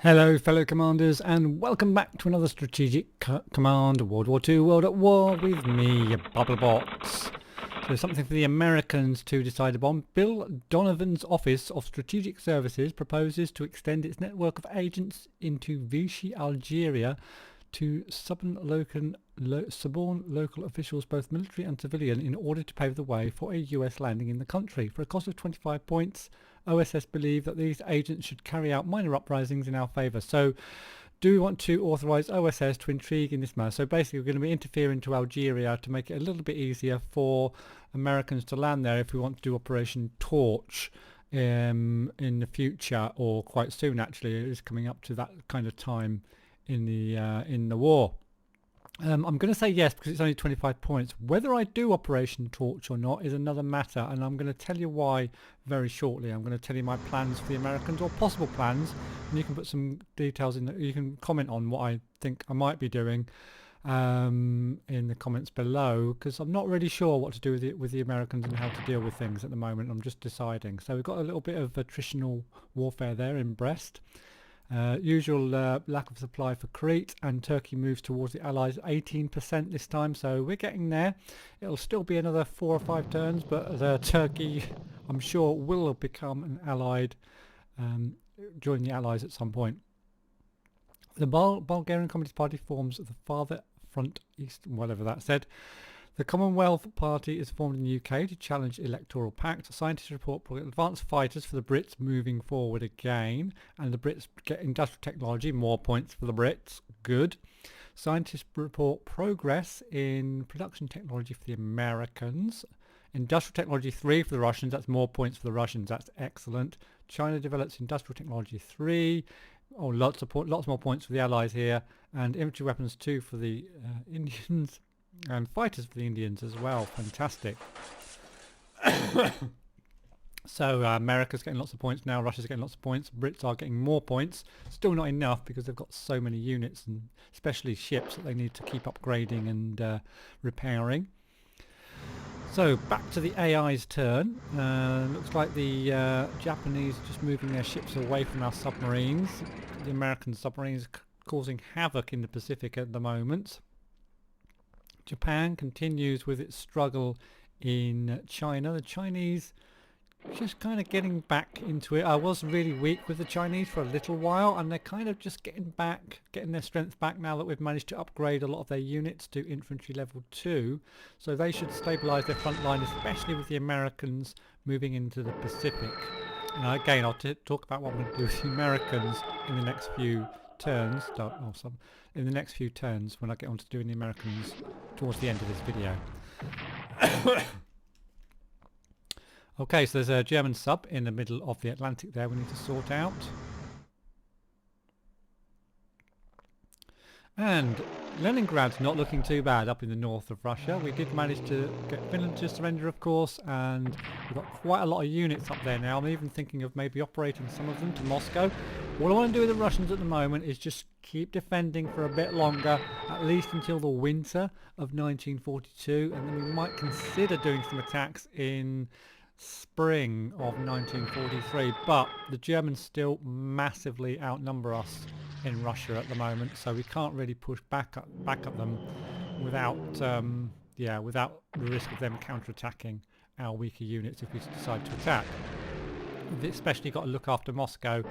Hello fellow commanders, and welcome back to another Strategic Command World War II World at War with me, Bubblebox. So something for the Americans to decide upon. Bill Donovan's Office of Strategic Services proposes to extend its network of agents into Vichy, Algeria to suborn local officials, both military and civilian, in order to pave the way for a US landing in the country. For a cost of 25 points, OSS believe that these agents should carry out minor uprisings in our favour. So do we want to authorise OSS to intrigue in this manner? So basically we're going to be interfering to Algeria to make it a little bit easier for Americans to land there if we want to do Operation Torch in the future, or quite soon actually. It is coming up to that kind of time in the war. I'm going to say yes because it's only 25 points. Whether I do Operation Torch or not is another matter, and I'm going to tell you why very shortly. I'm going to tell you my plans for the Americans, or possible plans, and you can put some details in. You can comment on what I think I might be doing in the comments below, because I'm not really sure what to do with the Americans and how to deal with things at the moment. I'm just deciding. So we've got a little bit of attritional warfare there in Brest. Usual lack of supply for Crete, and Turkey moves towards the Allies 18% this time, so we're getting there. It'll still be another 4 or 5 turns, but Turkey, I'm sure, will become an allied, join the Allies at some point. The Bulgarian Communist Party forms the Father Front East, whatever that said. The Commonwealth Party is formed in the UK to challenge electoral pact. Scientists report advanced fighters for the Brits moving forward again, and the Brits get industrial technology, more points for the Brits, good. Scientists report progress in production technology for the Americans. Industrial technology 3 for the Russians, that's more points for the Russians, that's excellent. China develops industrial technology 3. Oh, lots more points for the Allies here. And infantry weapons 2 for the Indians. And fighters for the Indians as well. Fantastic. So America's getting lots of points now. Russia's getting lots of points. Brits are getting more points. Still not enough because they've got so many units, and especially ships, that they need to keep upgrading and repairing. So back to the AI's turn. Looks like the Japanese are just moving their ships away from our submarines. The American submarines causing havoc in the Pacific at the moment. Japan continues with its struggle in China. The Chinese just kind of getting back into it. I was really weak with the Chinese for a little while, and they're kind of just getting their strength back now that we've managed to upgrade a lot of their units to infantry level 2. So they should stabilise their front line, especially with the Americans moving into the Pacific. And again, I'll talk about what I'm going to do with the Americans in the next few turns. In the next few turns when I get on to doing the Americans towards the end of this video. Okay, so there's a German sub in the middle of the Atlantic there we need to sort out. And Leningrad's not looking too bad up in the north of Russia. We did manage to get Finland to surrender, of course, and we've got quite a lot of units up there now. I'm even thinking of maybe operating some of them to Moscow. What I want to do with the Russians at the moment is just keep defending for a bit longer, at least until the winter of 1942, and then we might consider doing some attacks in spring of 1943. But the Germans still massively outnumber us in Russia at the moment, so we can't really push back at them without without the risk of them counterattacking our weaker units if we decide to attack. We've especially got to look after Moscow,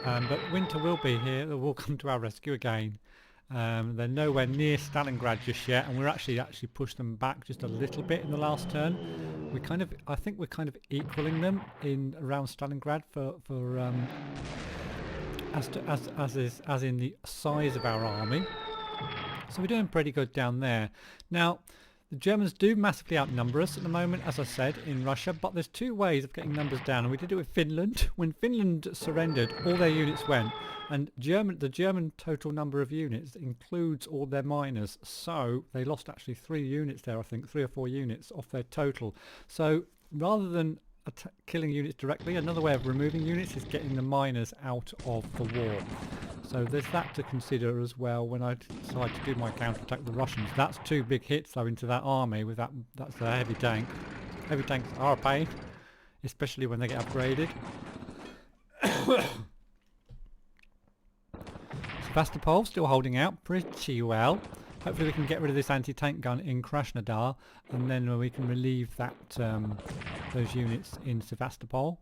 but winter will be here. They will come to our rescue again. They're nowhere near Stalingrad just yet, and we're actually pushed them back just a little bit in the last turn. I think we're kind of equaling them in around Stalingrad as in the size of our army. So we're doing pretty good down there. Now, the Germans do massively outnumber us at the moment, as I said, in Russia, but there's two ways of getting numbers down, and we did it with Finland. When Finland surrendered, all their units went, and the German total number of units includes all their miners, so they lost actually 3 units there, I think, 3 or 4 units off their total. So rather than killing units directly, another way of removing units is getting the miners out of the war. So there's that to consider as well when I decide to do my counterattack with the Russians. That's 2 big hits though into that army with that's a heavy tank. Heavy tanks are a pain, especially when they get upgraded. Sevastopol still holding out pretty well. Hopefully we can get rid of this anti-tank gun in Krasnodar, and then we can relieve that those units in Sevastopol.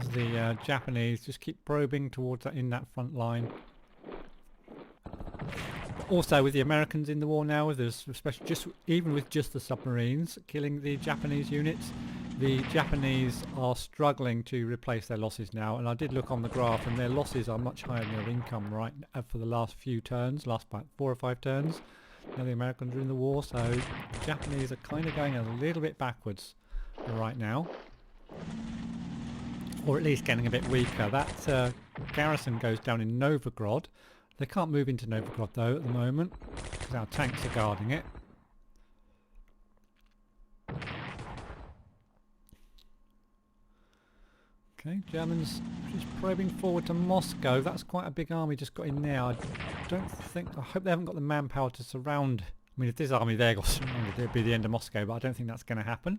As the Japanese just keep probing towards that in that front line. Also, with the Americans in the war now, especially even with just the submarines killing the Japanese units, the Japanese are struggling to replace their losses now. And I did look on the graph, and their losses are much higher than their income right for the last few turns, last about 4 or 5 turns. Now the Americans are in the war, so the Japanese are kind of going a little bit backwards right now, or at least getting a bit weaker. That garrison goes down in Novgorod. They can't move into Novgorod though at the moment because our tanks are guarding it. Okay, Germans just probing forward to Moscow. That's quite a big army just got in there. I hope they haven't got the manpower to surround. I mean, if this army there got surrounded, it'd be the end of Moscow, but I don't think that's going to happen.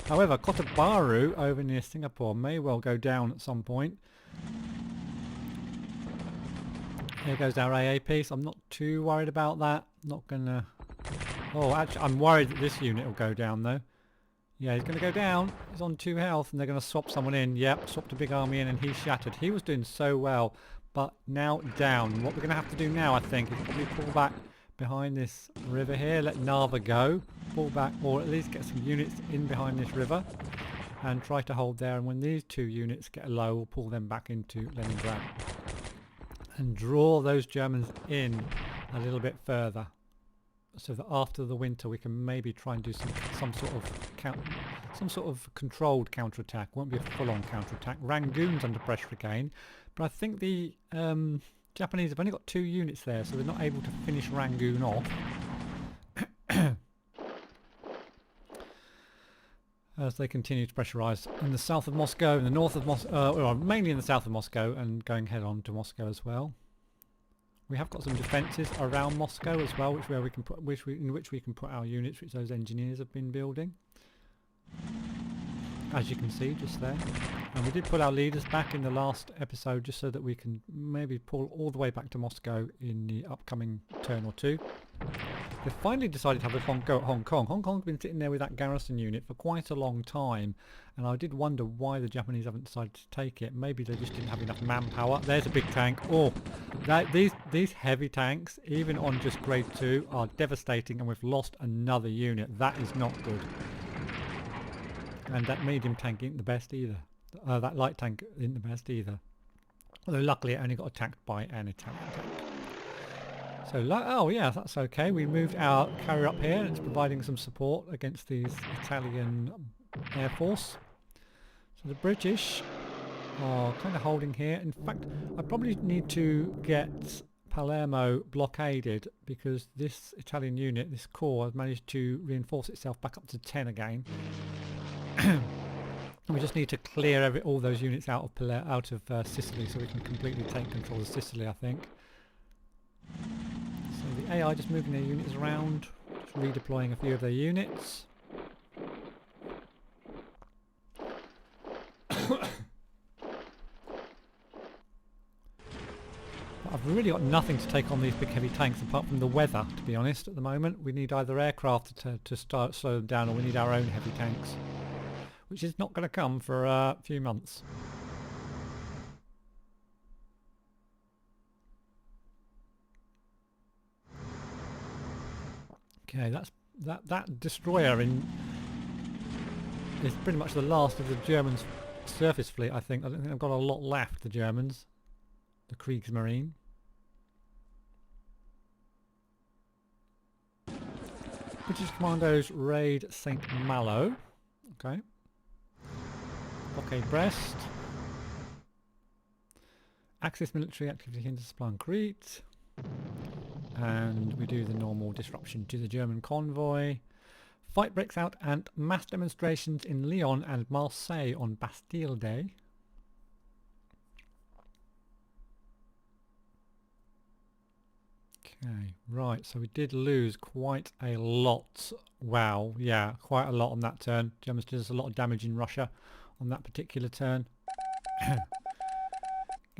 However, Kotabaru over near Singapore may well go down at some point. Here goes our AAP, so I'm not too worried about that. Not gonna... Oh, actually, I'm worried that this unit will go down, though. Yeah, he's gonna go down. He's on 2 health, and they're gonna swap someone in. Yep, swapped a big army in, and he's shattered. He was doing so well, but now down. What we're gonna have to do now, I think, is probably pull back behind this river here. Let Narva go. Pull back, or at least get some units in behind this river, and try to hold there. And when these 2 units get low, we'll pull them back into Leningrad and draw those Germans in a little bit further, so that after the winter we can maybe try and do some sort of controlled counterattack. Won't be a full-on counterattack. Rangoon's under pressure again, but I think the Japanese have only got 2 units there, so they're not able to finish Rangoon off. As they continue to pressurise in the south of Moscow, in the north of Moscow, well, mainly in the south of Moscow, and going head on to Moscow as well. We have got some defences around Moscow as well, in which we can put our units, which those engineers have been building. As you can see just there. And we did put our leaders back in the last episode just so that we can maybe pull all the way back to Moscow in the upcoming turn or 2. They finally decided to have a go at Hong Kong. Hong Kong's been sitting there with that garrison unit for quite a long time, and I did wonder why the Japanese haven't decided to take it. Maybe they just didn't have enough manpower. There's a big tank. Oh, these heavy tanks, even on just grade 2, are devastating, and we've lost another unit. That is not good. And that medium tank ain't the best either. That light tank isn't the best either. Although luckily it only got attacked by an Italian tank. So, oh yeah, that's okay. We moved our carrier up here, and it's providing some support against these Italian Air Force. So the British are kind of holding here. In fact, I probably need to get Palermo blockaded, because this Italian unit, this corps, has managed to reinforce itself back up to 10 again. We just need to clear all those units out of Sicily, so we can completely take control of Sicily, I think. So the AI just moving their units around, just redeploying a few of their units. I've really got nothing to take on these big heavy tanks apart from the weather, to be honest, at the moment. We need either aircraft to start slow them down, or we need our own heavy tanks, which is not going to come for a few months. Okay, that destroyer is pretty much the last of the Germans' surface fleet, I think. I don't think they've got a lot left, the Germans. The Kriegsmarine. British commandos raid St. Malo. Okay. Blockade Brest. Axis military activity into supply on Crete. And we do the normal disruption to the German convoy. Fight breaks out and mass demonstrations in Lyon and Marseille on Bastille Day. Okay, right, so we did lose quite a lot. Wow, yeah, quite a lot on that turn. Germans did us a lot of damage in Russia on that particular turn.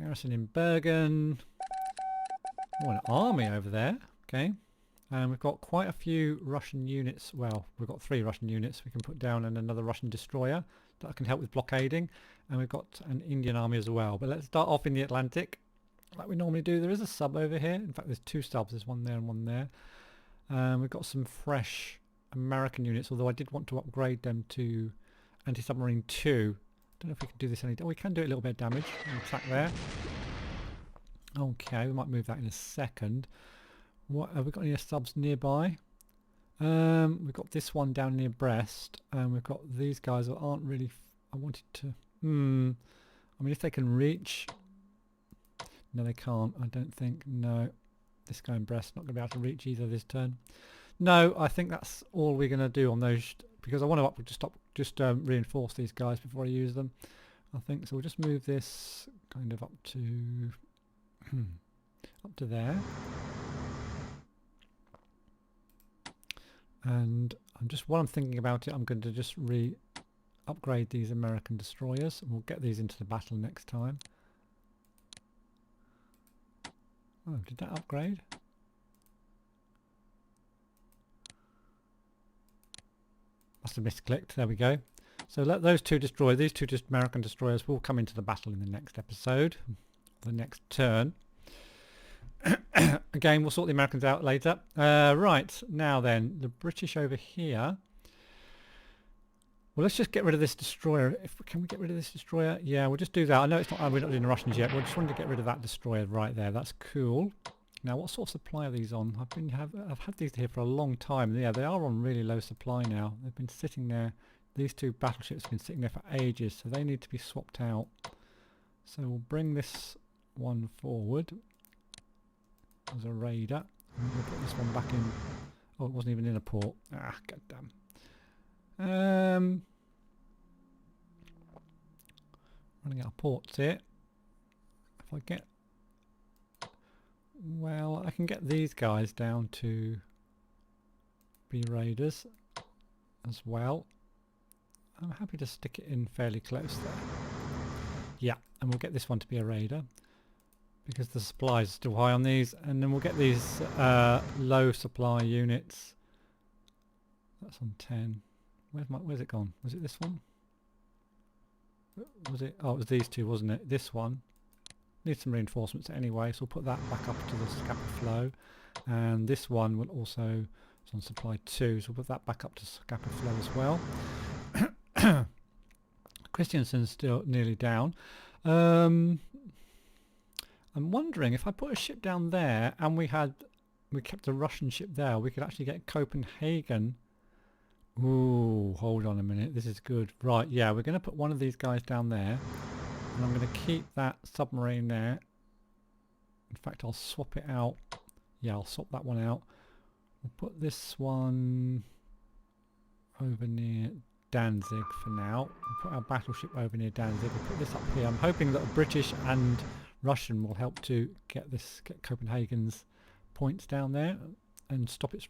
Garrison in Bergen. Oh, an army over there. Okay. And we've got quite a few Russian units. Well, we've got 3 Russian units we can put down and another Russian destroyer that can help with blockading. And we've got an Indian army as well. But let's start off in the Atlantic like we normally do. There is a sub over here. In fact, there's 2 subs. There's one there and one there. We've got some fresh American units, although I did want to upgrade them to anti-submarine 2. Don't know if we can do this any... Oh, we can do it a little bit of damage. Attack there. Okay, we might move that in a second. What have we got? Any subs nearby? We've got this one down near Brest, and we've got these guys that aren't really... I wanted to... I mean, if they can reach... No, they can't. I don't think. No. This guy in Brest not going to be able to reach either this turn. No, I think that's all we're going to do on those, because I want to just reinforce these guys before I use them. I think so. We'll just move this kind of up to up to there. And while I'm thinking about it, I'm going to just upgrade these American destroyers, and we'll get these into the battle next time. Oh, did that upgrade? Must have misclicked. There we go. So let those 2 destroy. These 2 American destroyers will come into the battle in the next episode, the next turn. Again, we'll sort the Americans out later. Right, now then, the British over here. Well, let's just get rid of this destroyer. Can we get rid of this destroyer? Yeah, we'll just do that. I know it's not. We're not doing the Russians yet. We just wanted to get rid of that destroyer right there. That's cool. Now, what sort of supply are these on? I've had these here for a long time. Yeah, they are on really low supply now. They've been sitting there. These 2 battleships have been sitting there for ages, so they need to be swapped out. So we'll bring this one forward as a raider. And we'll put this one back in. Oh, it wasn't even in a port. Ah, goddamn. Running out of ports here. If I get... Well, I can get these guys down to be raiders as well. I'm happy to stick it in fairly close there. Yeah, and we'll get this one to be a raider, because the supplies are still high on these, and then we'll get these low supply units. That's on 10. Where's it gone? Was it this one? Was it? Oh, it was these 2, wasn't it? This one needs some reinforcements anyway, so we'll put that back up to the Scapa Flow, and this one will also, it's on supply 2, so we'll put that back up to Scapa Flow as well. Christiansen's still nearly down. I'm wondering if I put a ship down there and we kept a Russian ship there, we could actually get Copenhagen. Ooh, hold on a minute, this is good. Right, yeah, we're going to put one of these guys down there, and I'm going to keep that submarine there. In fact, I'll swap it out. Yeah, I'll swap that one out. We'll put this one over near Danzig for now. We'll put our battleship over near Danzig. We'll put this up here. I'm hoping that British and Russian will help to get Copenhagen's points down there and stop its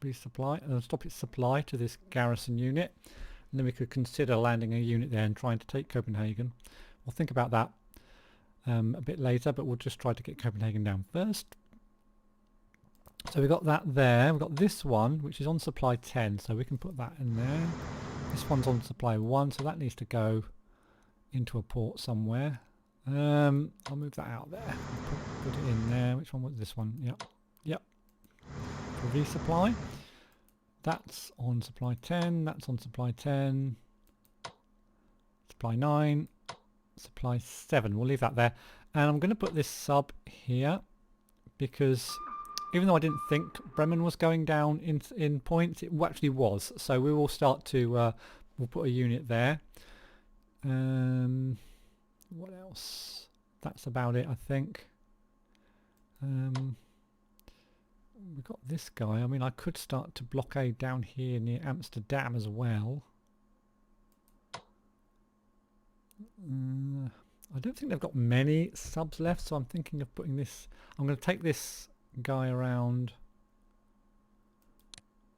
supply to this garrison unit, and then we could consider landing a unit there and trying to take Copenhagen. We'll think about that a bit later, but we'll just try to get Copenhagen down first. So we've got that there. We've got this one, which is on supply 10, so we can put that in there. This one's on supply 1, so that needs to go into a port somewhere. I'll move that out there. Put it in there. Which one was this one? Yep. Yep. For resupply. That's on supply 10. That's on supply 10. Supply 9. Supply 7. We'll leave that there. And I'm going to put this sub here, because even though I didn't think Bremen was going down in points, it actually was. So we will start to, we'll put a unit there. What else? That's about it, I think. We've got this guy. I mean, I could start to blockade down here near Amsterdam as well. I don't think they've got many subs left, so I'm thinking of putting this... I'm going to take this guy around...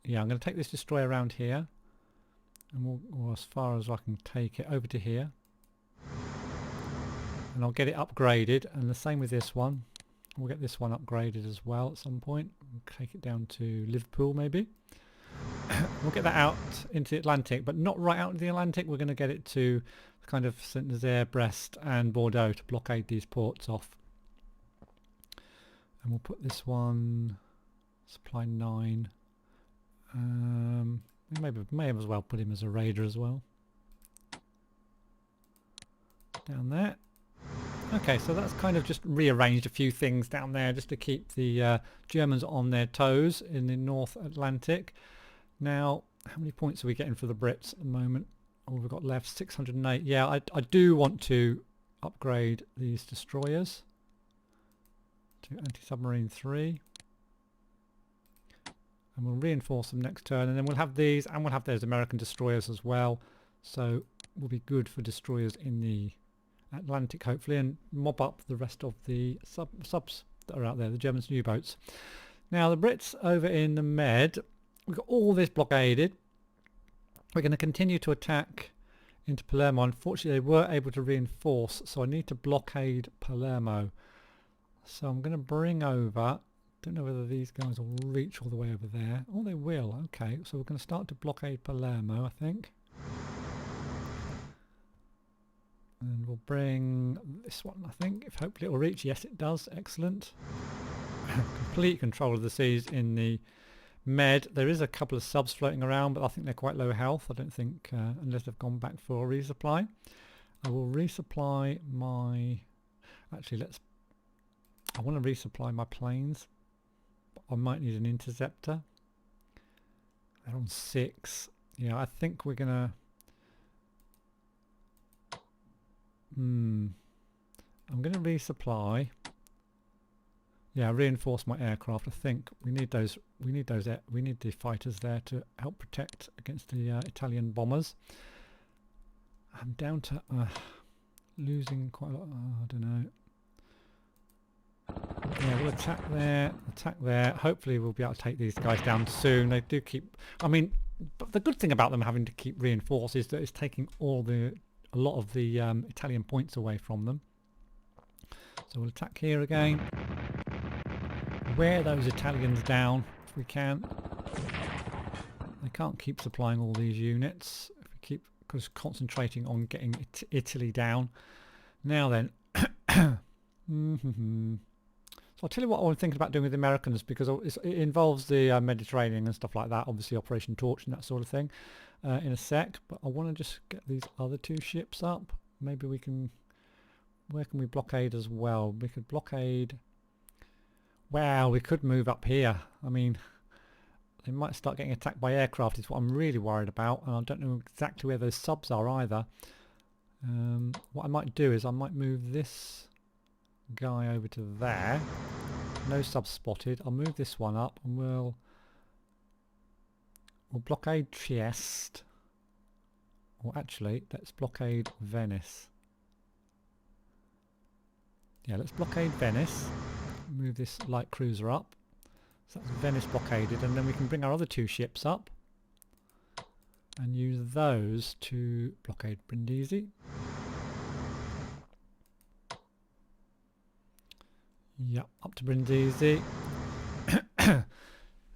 Yeah, I'm going to take this destroyer around here, and we'll as far as I can take it over to here. and I'll get it upgraded, and the same with this one. We'll get this one upgraded as well at some point. We'll take it down to Liverpool maybe. We'll get that out into the Atlantic, but not right out into the Atlantic. We're going to get it to kind of Saint-Nazaire, Brest and Bordeaux to blockade these ports off. And we'll put this one, supply 9. May as well put him as a raider as well. Down there. Okay, so that's kind of just rearranged a few things down there just to keep the Germans on their toes in the North Atlantic. Now, how many points are we getting for the Brits at the moment? All we've got left, 608. Yeah, I do want to upgrade these destroyers to anti-submarine 3. And we'll reinforce them next turn, and then we'll have these, and we'll have those American destroyers as well. So we'll be good for destroyers in the Atlantic hopefully, and mop up the rest of the subs that are out there, the German U-boats. Now the Brits over in the Med, we've got all this blockaded. We're going to continue to attack into Palermo. Unfortunately they were able to reinforce, so I need to blockade Palermo. So I'm going to bring over, don't know whether these guys will reach all the way over there. Oh, they will. Okay, so we're going to start to blockade Palermo, I think. And we'll bring this one, I think, if hopefully it will reach. Yes, it does. Excellent. Complete control of the seas in the Med. There is a couple of subs floating around, but I think they're quite low health. I don't think, unless they've gone back for a resupply. I will resupply my... Actually, I want to resupply my planes. I might need an interceptor. They're on 6. Yeah, I think we're going to... I'm going to resupply. Yeah, reinforce my aircraft. I think we need those. We need the fighters there to help protect against the Italian bombers. I'm down to losing quite a lot. I don't know. Yeah, we'll attack there. Attack there. Hopefully, we'll be able to take these guys down soon. They do keep. I mean, but the good thing about them having to keep reinforced is that it's taking a lot of the Italian points away from them. So we'll attack here again. Wear those Italians down if we can. They can't keep supplying all these units if we keep concentrating on getting Italy down. Now then, so I'll tell you what I'm thinking about doing with the Americans, because it involves the Mediterranean and stuff like that, obviously Operation Torch and that sort of thing. In a sec, but I want to just get these other 2 ships up. Maybe we can... Where can we blockade as well? We could blockade... Wow, we could move up here. I mean, they might start getting attacked by aircraft is what I'm really worried about, and I don't know exactly where those subs are either. What I might do is I might move this guy over to there. No subs spotted. I'll move this one up and we'll blockade Trieste. Or actually, let's blockade Venice. Yeah, let's blockade Venice. Move this light cruiser up. So that's Venice blockaded, and then we can bring our other 2 ships up and use those to blockade Brindisi. Yep, up to Brindisi.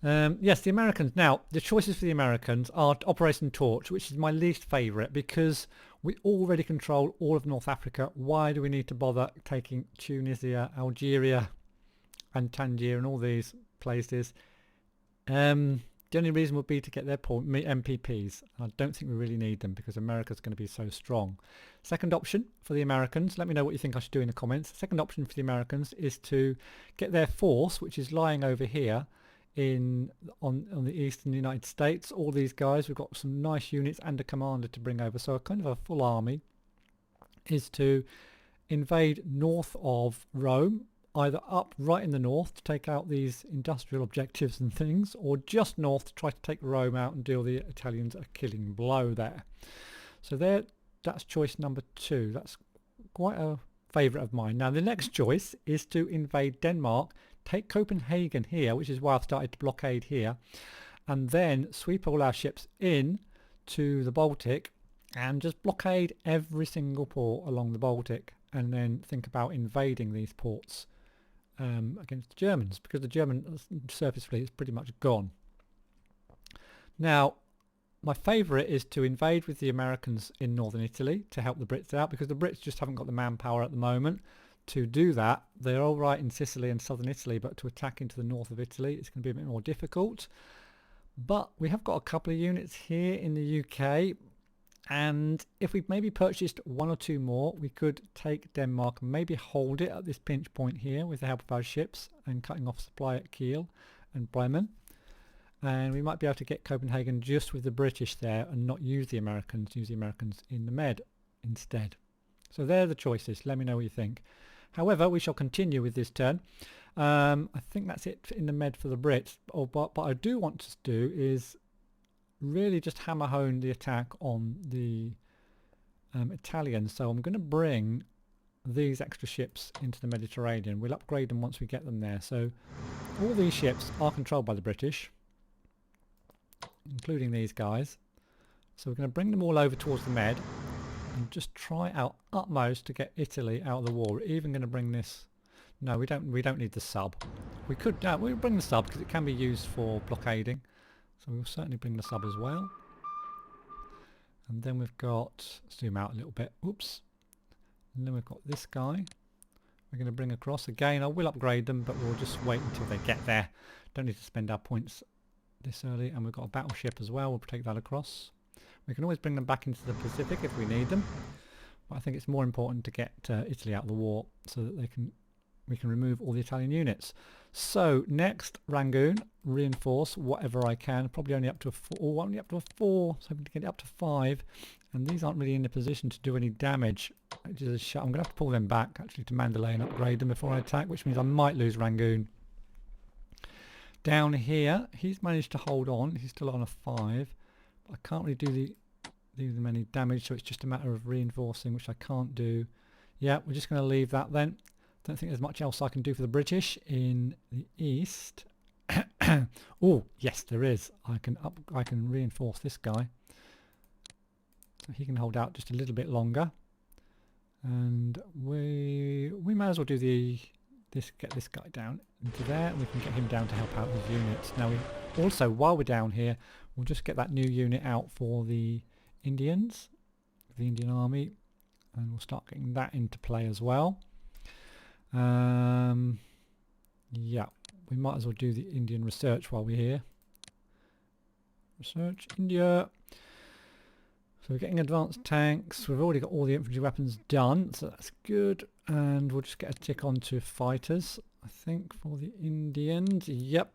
Yes, the Americans. Now, the choices for the Americans are Operation Torch, which is my least favourite because we already control all of North Africa. Why do we need to bother taking Tunisia, Algeria and Tangier and all these places? The only reason would be to get their MPPs. I don't think we really need them because America's going to be so strong. Second option for the Americans, let me know what you think I should do in the comments. Second option for the Americans is to get their force, which is lying over here, on the eastern United States. All these guys, we've got some nice units and a commander to bring over, so a kind of a full army, is to invade north of Rome, either up right in the north to take out these industrial objectives and things, or just north to try to take Rome out and deal the Italians a killing blow there. So that's choice number 2. That's quite a favourite of mine. Now the next choice is to invade Denmark, take Copenhagen here, which is why I've started to blockade here, and then sweep all our ships in to the Baltic and just blockade every single port along the Baltic. and then think about invading these ports against the Germans, because the German surface fleet is pretty much gone. Now, my favourite is to invade with the Americans in northern Italy to help the Brits out, because the Brits just haven't got the manpower at the moment to do that. They're all right in Sicily and southern Italy, but to attack into the north of Italy, it's going to be a bit more difficult. But we have got a couple of units here in the UK, and if we maybe purchased 1 or 2 more, we could take Denmark and maybe hold it at this pinch point here with the help of our ships and cutting off supply at Kiel and Bremen. And we might be able to get Copenhagen just with the British there and not use the Americans, use the Americans in the Med instead. So they're the choices. Let me know what you think. However, we shall continue with this turn. I think that's it in the Med for the Brits. But what I do want to do is really just hammer home the attack on the Italians. So I'm going to bring these extra ships into the Mediterranean. We'll upgrade them once we get them there. So all these ships are controlled by the British, including these guys. So we're going to bring them all over towards the Med and just try our utmost to get Italy out of the war. We're even going to bring this. No, we don't need the sub. We could. No, we'll bring the sub because it can be used for blockading. So we'll certainly bring the sub as well. And then we've got, zoom out a little bit. Oops. And then we've got this guy. We're going to bring across again. I will upgrade them, but we'll just wait until they get there. Don't need to spend our points this early. And we've got a battleship as well. We'll take that across. We can always bring them back into the Pacific if we need them. But I think it's more important to get Italy out of the war so that we can remove all the Italian units. So next, Rangoon, reinforce whatever I can. Probably only up to a 4. Only up to a 4. So I'm going to get it up to 5. And these aren't really in a position to do any damage. Which is a shot. I'm going to have to pull them back actually to Mandalay and upgrade them before I attack, which means I might lose Rangoon. Down here, he's managed to hold on. He's still on a 5. I can't really do them any damage, so it's just a matter of reinforcing, which I can't do. Yeah, we're just going to leave that then. Don't think there's much else I can do for the British in the east. Oh, yes, there is. I can reinforce this guy, so he can hold out just a little bit longer. And we may as well do get this guy down into there, and we can get him down to help out his units. Now we also, while we're down here, we'll just get that new unit out for the Indians, the Indian Army, and we'll start getting that into play as well. Yeah, we might as well do the Indian research while we're here. Research India. So we're getting advanced tanks. We've already got all the infantry weapons done, so that's good. And we'll just get a tick on to fighters, I think, for the Indians. Yep.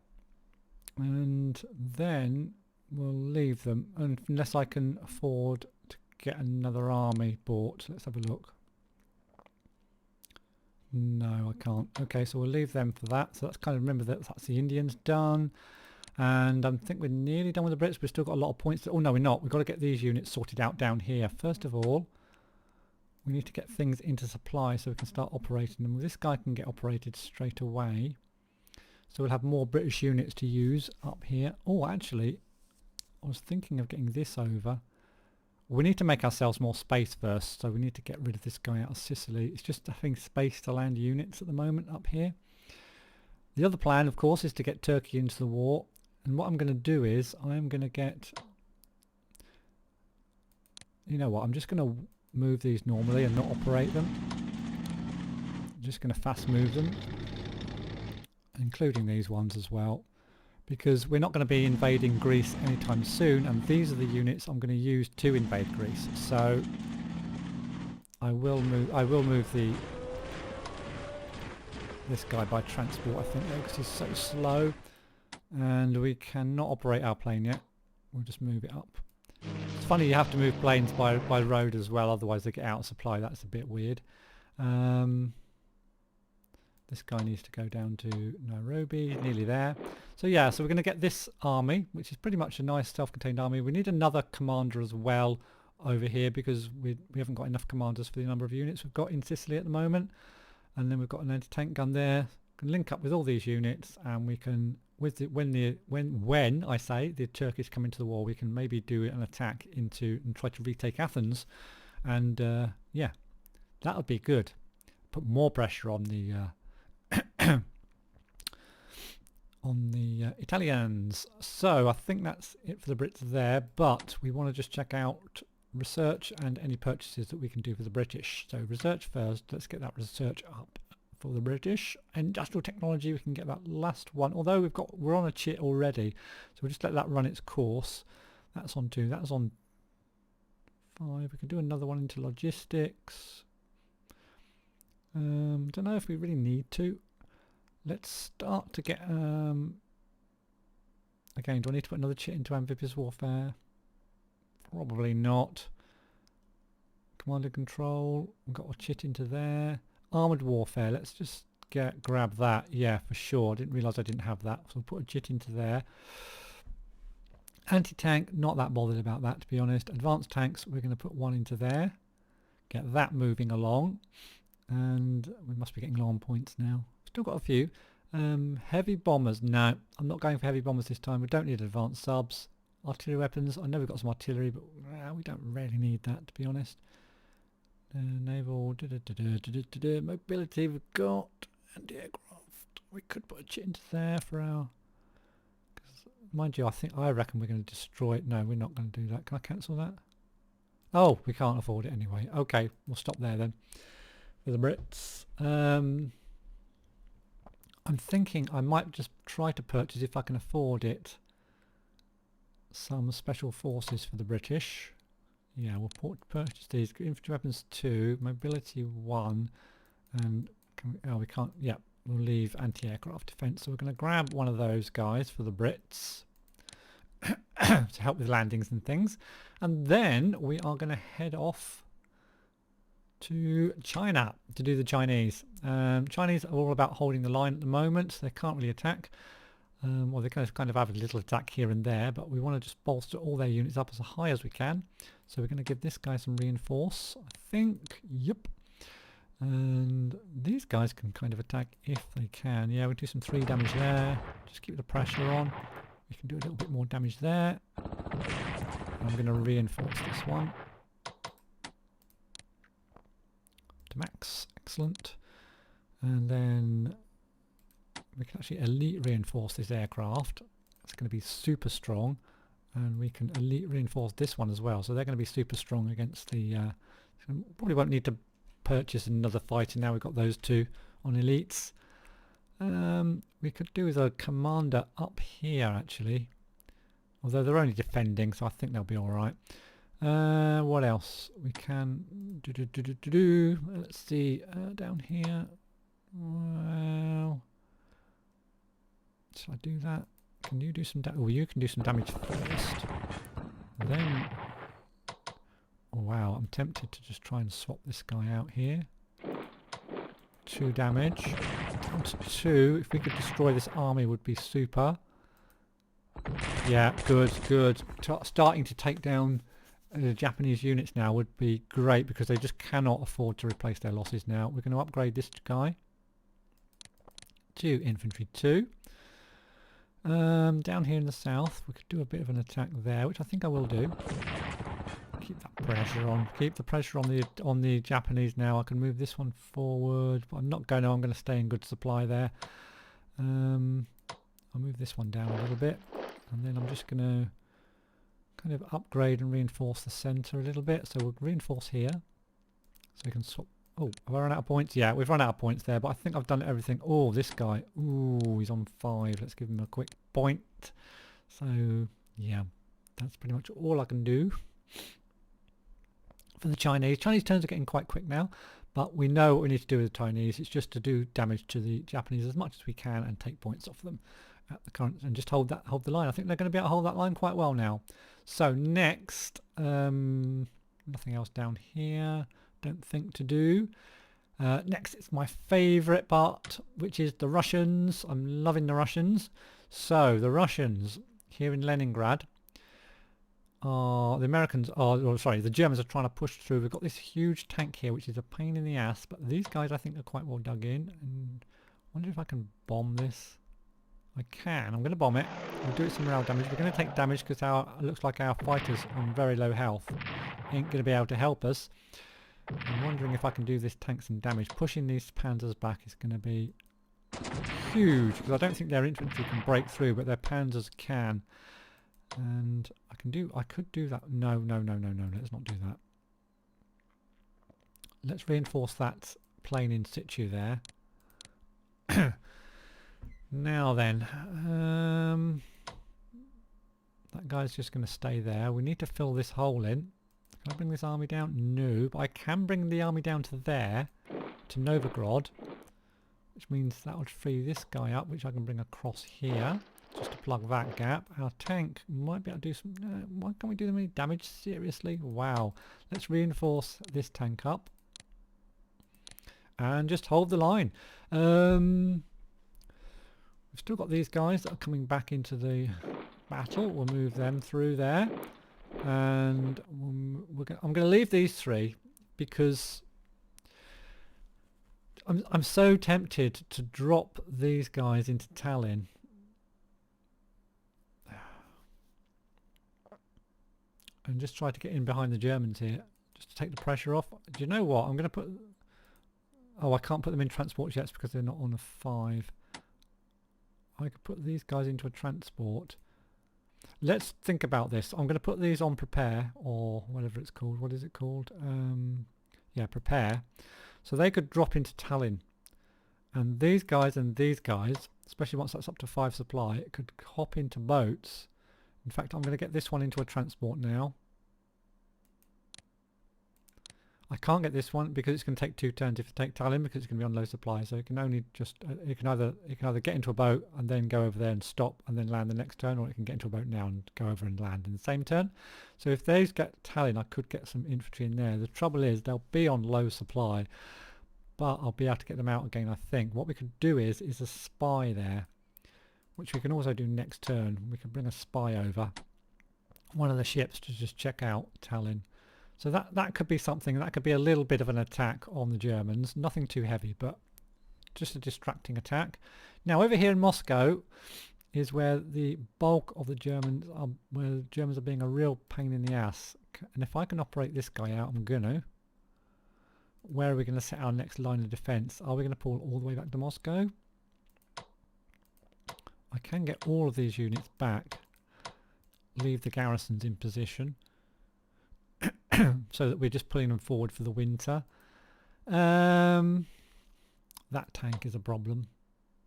And then we'll leave them unless I can afford to get another army bought. Let's have a look. No, I can't. Okay, so we'll leave them for that. So that's kind of, remember that's the Indians done. And I think we're nearly done with the Brits. We've still got a lot of points. Oh no, we're not. We've got to get these units sorted out down here. First of all, we need to get things into supply so we can start operating them. This guy can get operated straight away. So we'll have more British units to use up here. Oh, actually, I was thinking of getting this over. We need to make ourselves more space first, so we need to get rid of this guy out of Sicily. It's just having space to land units at the moment up here. The other plan, of course, is to get Turkey into the war. And what I'm going to do is I'm going to get... You know what, I'm just going to move these normally and not operate them. I'm just going to fast move them, including these ones as well, because we're not going to be invading Greece anytime soon, and these are the units I'm going to use to invade Greece. So I will move this guy by transport, I think, because he's so slow, and we cannot operate our plane yet. We'll just move it up. It's funny, you have to move planes by road as well, otherwise they get out of supply. That's a bit weird. This guy needs to go down to Nairobi, nearly there. So yeah, so we're going to get this army, which is pretty much a nice self-contained army. We need another commander as well over here because we haven't got enough commanders for the number of units we've got in Sicily at the moment. And then we've got an anti-tank gun there. We can link up with all these units, and we can, when I say the Turkish come into the war, we can maybe do an attack into and try to retake Athens. And yeah, that would be good. put more pressure on the Italians. So I think that's it for the Brits there, but we want to just check out research and any purchases that we can do for the British. So research first, let's get that research up for the British. Industrial technology, we can get that last one, although we're on a chit already, so we'll just let that run its course. That's on 2, that's on 5. We can do another one into logistics. Don't know if we really need to. Let's start to get again, do I need to put another chit into amphibious warfare? Probably not. Command and control, we've got a chit into there. Armoured warfare, let's just grab that. Yeah, for sure, I didn't realise I didn't have that, so we'll put a chit into there. Anti-tank, not that bothered about that, to be honest. Advanced tanks, we're going to put one into there. Get that moving along. And we must be getting low on points now. Still got a few. Heavy bombers, no, I'm not going for heavy bombers this time. We don't need advanced subs. Artillery weapons, I know we've got some artillery, but we don't really need that, to be honest. Naval, mobility we've got, anti-aircraft. We could put a chit into there for our... Mind you, I reckon we're going to destroy it. No, we're not going to do that. Can I cancel that? Oh, we can't afford it anyway. Okay, we'll stop there then for the Brits. I'm thinking I might just try to purchase, if I can afford it, some special forces for the British. Yeah, we'll purchase these. Infantry weapons 2, mobility 1, and we can't. Yeah, we'll leave anti-aircraft defence. So we're going to grab one of those guys for the Brits to help with landings and things, and then we are going to head off to China to do the Chinese. Chinese are all about holding the line at the moment, so they can't really attack. Well, they kind of have a little attack here and there, but we want to just bolster all their units up as high as we can. So we're going to give this guy some reinforce, I think. Yep. And these guys can kind of attack if they can. Yeah, we'll do some 3 damage there. Just keep the pressure on. We can do a little bit more damage there. And I'm going to reinforce this one to max. Excellent. And then we can actually elite reinforce this aircraft. It's going to be super strong, and we can elite reinforce this one as well, so they're going to be super strong against the probably won't need to purchase another fighter now we've got those 2 on elites. We could do with a commander up here actually, although they're only defending, so I think they'll be alright. What else we can do? Let's see, down here. Well, shall I do that? Can you do some damage? Oh, you can do some damage first. Then, oh wow, I'm tempted to just try and swap this guy out here. 2 damage. Down to 2. If we could destroy this army would be super. Yeah, good, good. Starting to take down the Japanese units now would be great, because they just cannot afford to replace their losses now. We're going to upgrade this guy to infantry 2. Down here in the south we could do a bit of an attack there, which I think I will do. Keep that pressure on. Keep the pressure on the Japanese now. I can move this one forward, but I'm not going to. I'm going to stay in good supply there. I'll move this one down a little bit, and then I'm just going to kind of upgrade and reinforce the centre a little bit. So we'll reinforce here, so we can swap. Oh, have I run out of points? Yeah, we've run out of points there, but I think I've done everything. Oh, this guy. Ooh, he's on 5. Let's give him a quick point. So, yeah, that's pretty much all I can do for the Chinese. Chinese turns are getting quite quick now, but we know what we need to do with the Chinese. It's just to do damage to the Japanese as much as we can and take points off them at the current, and just hold the line. I think they're going to be able to hold that line quite well now. So next, nothing else down here. Don't think to do. Next, it's my favourite part, which is the Russians. I'm loving the Russians. So the Russians here in Leningrad are, the Germans are trying to push through. We've got this huge tank here, which is a pain in the ass, but these guys I think are quite well dug in. And I wonder if I can bomb this. I can. I'm going to bomb it. We'll do it some morale damage. We're going to take damage because it looks like our fighters on very low health ain't going to be able to help us. I'm wondering if I can do this tank some damage. Pushing these panzers back is going to be huge, because I don't think their infantry can break through, but their panzers can. And I could do that. No, let's not do that. Let's reinforce that plane in situ there. Now then, that guy's just going to stay there. We need to fill this hole in. Can I bring this army down? No, but I can bring the army down to there, to Novgorod, which means that would free this guy up, which I can bring across here, just to plug that gap. Our tank might be able to do some... why can't we do them any damage? Seriously? Wow. Let's reinforce this tank up. And just hold the line. We've still got these guys that are coming back into the battle. We'll move them through there. And I'm going to leave these three because I'm so tempted to drop these guys into Tallinn. And just try to get in behind the Germans here, just to take the pressure off. Do you know what? I'm going to put... Oh, I can't put them in transport jets because they're not on a 5. I could put these guys into a transport. Let's think about this. I'm going to put these on prepare, or whatever it's called. What is it called? Yeah, prepare. So they could drop into Tallinn. And these guys, especially once that's up to 5 supply, it could hop into boats. In fact, I'm going to get this one into a transport now. I can't get this one because it's going to take 2 turns if you take Tallinn, because it's going to be on low supply. So it can only just it can either get into a boat and then go over there and stop and then land the next turn, or it can get into a boat now and go over and land in the same turn. So if these get Tallinn, I could get some infantry in there. The trouble is they'll be on low supply, but I'll be able to get them out again, I think. What we could do is a spy there, which we can also do next turn. We can bring a spy over one of the ships to just check out Tallinn. So that could be something. That could be a little bit of an attack on the Germans. Nothing too heavy, but just a distracting attack. Now over here in Moscow is where the bulk of the Germans are, where the Germans are being a real pain in the ass. And if I can operate this guy out, I'm gonna. Where are we going to set our next line of defence? Are we going to pull all the way back to Moscow? I can get all of these units back. Leave the garrisons in position. So that we're just pulling them forward for the winter. That tank is a problem.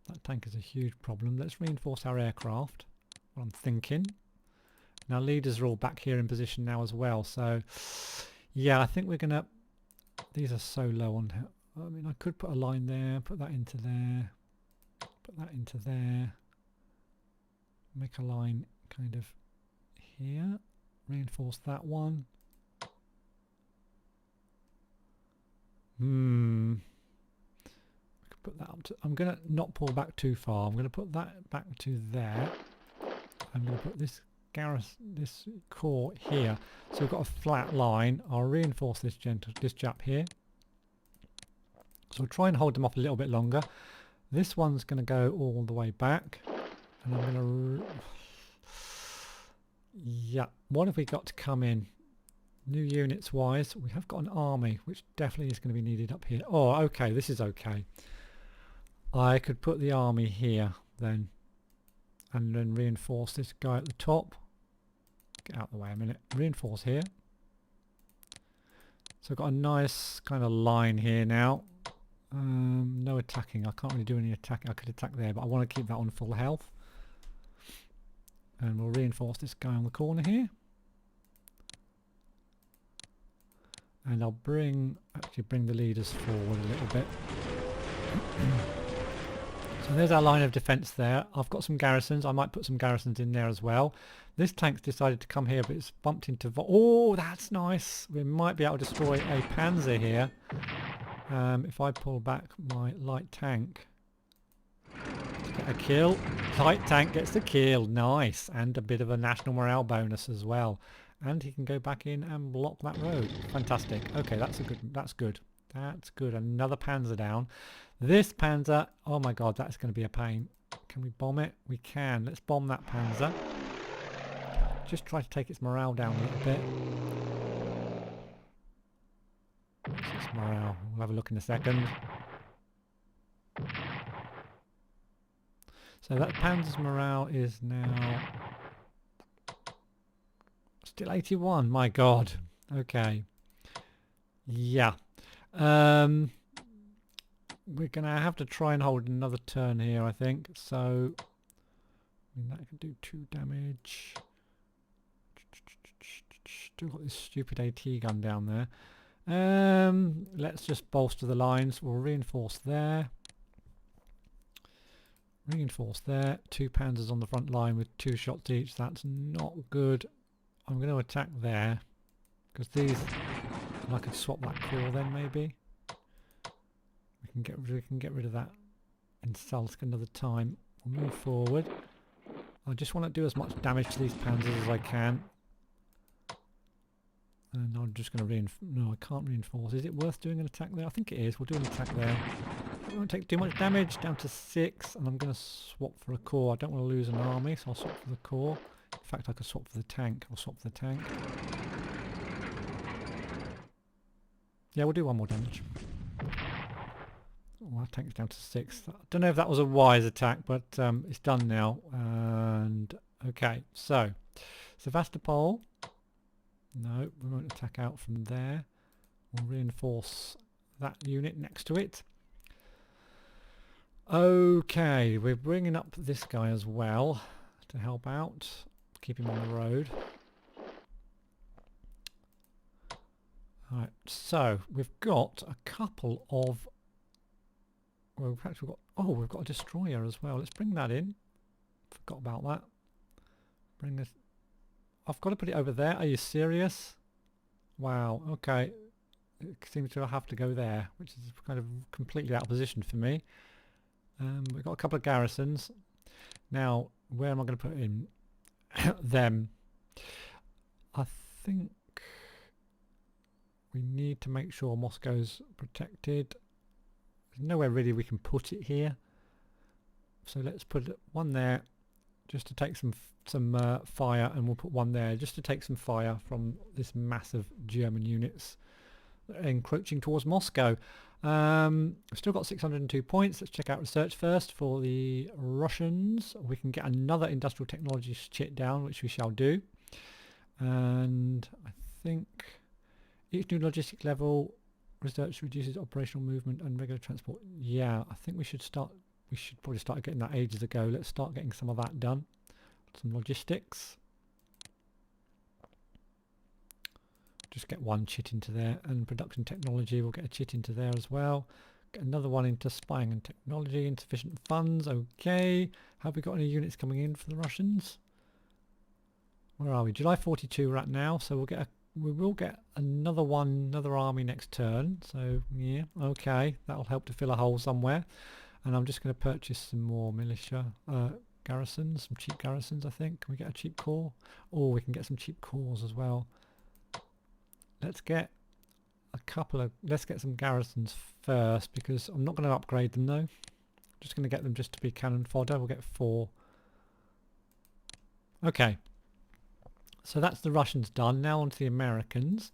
That tank is a huge problem. Let's reinforce our aircraft. What I'm thinking. Now leaders are all back here in position now as well. So yeah, I think we're gonna... These are so low on... I mean, I could put a line there, put that into there, put that into there. Make a line kind of here. Reinforce that one. We could put that up to... I'm going to not pull back too far. I'm going to put that back to there. I'm going to put this this core here. So we've got a flat line. I'll reinforce this chap here. So we'll try and hold them off a little bit longer. This one's going to go all the way back. And I'm going to... Yeah, what have we got to come in? New units wise, we have got an army, which definitely is going to be needed up here. Oh, okay, this is okay. I could put the army here then, and then reinforce this guy at the top. Get out of the way a minute. Reinforce here. So I've got a nice kind of line here now. No attacking. I can't really do any attacking. I could attack there, but I want to keep that on full health. And we'll reinforce this guy on the corner here. And I'll bring the leaders forward a little bit. So there's our line of defence there. I've got some garrisons. I might put some garrisons in there as well. This tank's decided to come here, but it's bumped into... Oh, that's nice. We might be able to destroy a panzer here. If I pull back my light tank. Get a kill. Light tank gets the kill. Nice. And a bit of a national morale bonus as well. And he can go back in and block that road. Fantastic. Okay, that's good. That's good. Another panzer down. This panzer, oh my god, that's going to be a pain. Can we bomb it? We can. Let's bomb that panzer. Just try to take its morale down a little bit. What's its morale. We'll have a look in a second. So that Panzer's morale is now still 81. My God. Okay. Yeah. We're gonna have to try and hold another turn here, I think. So I mean, that can do 2 damage. Still got this stupid AT gun down there. Let's just bolster the lines. We'll reinforce there. Reinforce there. 2 Panzers on the front line with 2 shots each. That's not good. I'm going to attack there because these. And I could swap that core then maybe. We can get rid of that in Salsk another time. We'll move forward. I just want to do as much damage to these Panzers as I can. And I'm just going to reinforce. No, I can't reinforce. Is it worth doing an attack there? I think it is. We'll do an attack there. I won't take too much damage. Down to 6. And I'm going to swap for a core. I don't want to lose an army, so I'll swap for the core. In fact, I could swap for the tank. I'll swap for the tank. Yeah, we'll do 1 more damage. Oh, our tank's down to 6. I don't know if that was a wise attack, but it's done now. And okay, so Sevastopol. No, we won't attack out from there. We'll reinforce that unit next to it. Okay, we're bringing up this guy as well to help out. Keep him on the road. Alright, so we've got a couple of... Well, in fact, we've got a destroyer as well. Let's bring that in. Forgot about that. Bring this... I've got to put it over there. Are you serious? Wow, okay. It seems to have to go there, which is kind of completely out of position for me. We've got a couple of garrisons. Now, where am I going to put in them? I think we need to make sure Moscow's protected. There's nowhere really we can put it here. So let's put one there just to take some fire, and we'll put one there just to take some fire from this massive German units encroaching towards Moscow. We've still got 602 points. Let's check out research first for the Russians. We can get another industrial technology chit down, which we shall do. And I think each new logistic level research reduces operational movement and regular transport. Yeah, I think we should probably start getting that ages ago. Let's start getting some of that done. Some logistics. Just get 1 chit into there, and production technology, we'll get a chit into there as well. Get another one into spying and technology. Insufficient funds. Okay. Have we got any units coming in for the Russians? Where are we? July 42 right now, so we will get another army next turn. So yeah, okay, that'll help to fill a hole somewhere. And I'm just going to purchase some more militia garrisons, some cheap garrisons. I think. Can we get a cheap core? Oh, we can get some cheap cores as well. Let's get let's get some garrisons first, because I'm not going to upgrade them though. Just going to get them just to be cannon fodder. We'll get 4. Okay. So that's the Russians done. Now on to the Americans.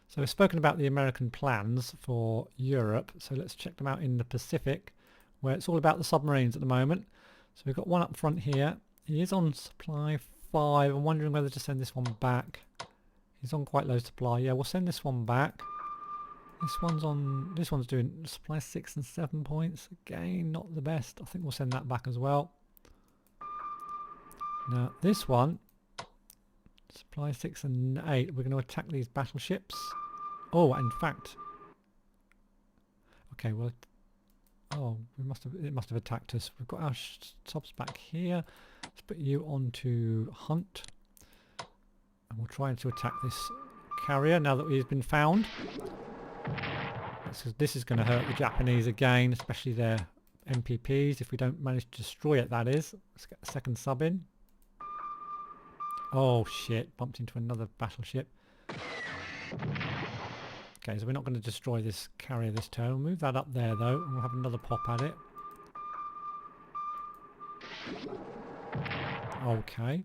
So we've spoken about the American plans for Europe. So let's check them out in the Pacific, where it's all about the submarines at the moment. So we've got one up front here. He is on supply 5. I'm wondering whether to send this one back. He's on quite low supply. Yeah, we'll send this one back. This one's doing supply 6 and 7 points. Again, not the best. I think we'll send that back as well. Now this one, supply 6 and 8. We're going to attack these battleships. Oh, in fact. Okay, well, oh, it must have attacked us. We've got our subs back here. Let's put you onto hunt. And we'll try to attack this carrier now that he's been found. This is going to hurt the Japanese again, especially their MPPs, if we don't manage to destroy it, that is. Let's get a second sub in. Oh shit, bumped into another battleship. Okay, so we're not going to destroy this carrier this turn. We'll move that up there though, and we'll have another pop at it. Okay.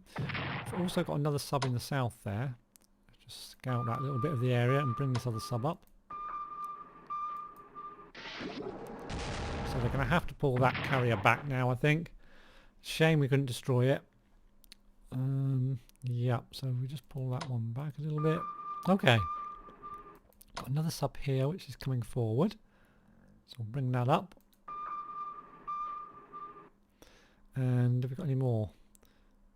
We've also got another sub in the south there. Just scout that little bit of the area and bring this other sub up. we're going to have to pull that carrier back now, I think. Shame we couldn't destroy it. Yeah, so we just pull that one back a little bit. Okay. Got another sub here which is coming forward. So we'll bring that up. And have we got any more?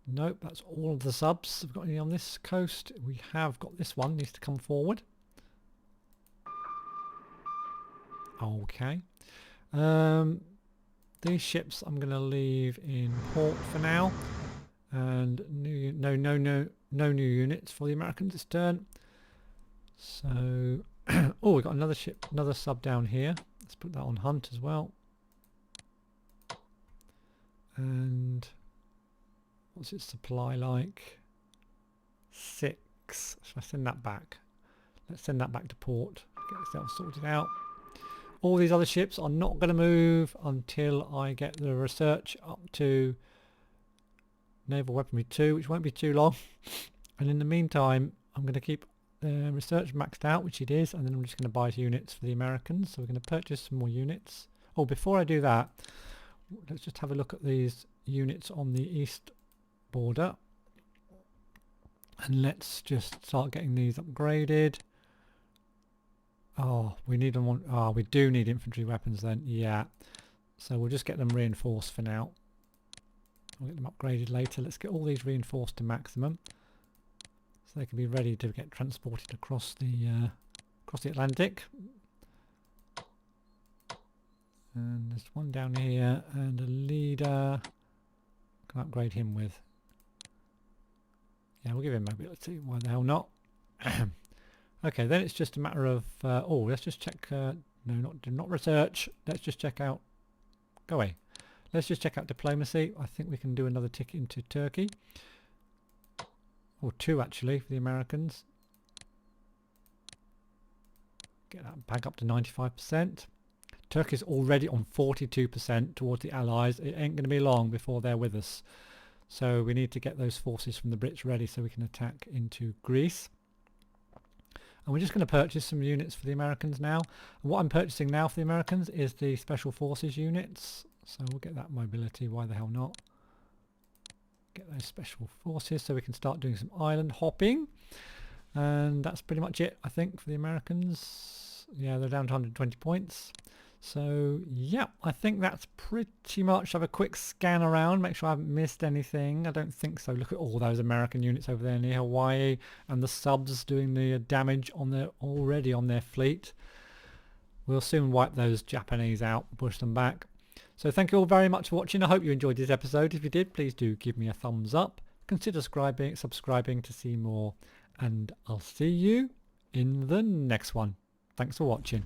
Nope, that's all of the subs. Have we got any on this coast? We have got this one, needs to come forward. Okay. These ships I'm going to leave in port for now. And no new units for the Americans this turn. So, oh, we've got another ship, another sub down here. Let's put that on hunt as well. And what's its supply like? 6. Should I send that back? Let's send that back to port. Get itself sorted out. All these other ships are not going to move until I get the research up to naval weaponry 2, which won't be too long. And in the meantime, I'm going to keep research maxed out, which it is, and then I'm just going to buy units for the Americans. So we're going to purchase some more units. Oh, before I do that, let's just have a look at these units on the east border. And let's just start getting these upgraded. Oh, we need them on. Oh, we do need infantry weapons then. Yeah. So we'll just get them reinforced for now. We'll get them upgraded later. Let's get all these reinforced to maximum, so they can be ready to get transported across the Atlantic. And there's one down here and a leader. Can upgrade him with. Yeah, we'll give him mobility. Why the hell not? Okay, then it's just a matter of oh, let's just check. No, not research. Let's just check out. Go away. Let's just check out diplomacy. I think we can do another tick into Turkey, or 2 actually for the Americans. Get that back up to 95%. Turkey's already on 42% towards the Allies. It ain't going to be long before they're with us. So we need to get those forces from the Brits ready so we can attack into Greece. And we're just going to purchase some units for the Americans now. And what I'm purchasing now for the Americans is the Special Forces units. So we'll get that mobility, why the hell not. Get those Special Forces so we can start doing some island hopping. And that's pretty much it, I think, for the Americans. Yeah, they're down to 120 points. So, yeah, I think that's pretty much. Have a quick scan around, make sure I haven't missed anything. I don't think so. Look at all those American units over there near Hawaii, and the subs doing the damage on their already on their fleet. We'll soon wipe those Japanese out, push them back. So thank you all very much for watching. I hope you enjoyed this episode. If you did, please do give me a thumbs up. Consider subscribing to see more, and I'll see you in the next one. Thanks for watching.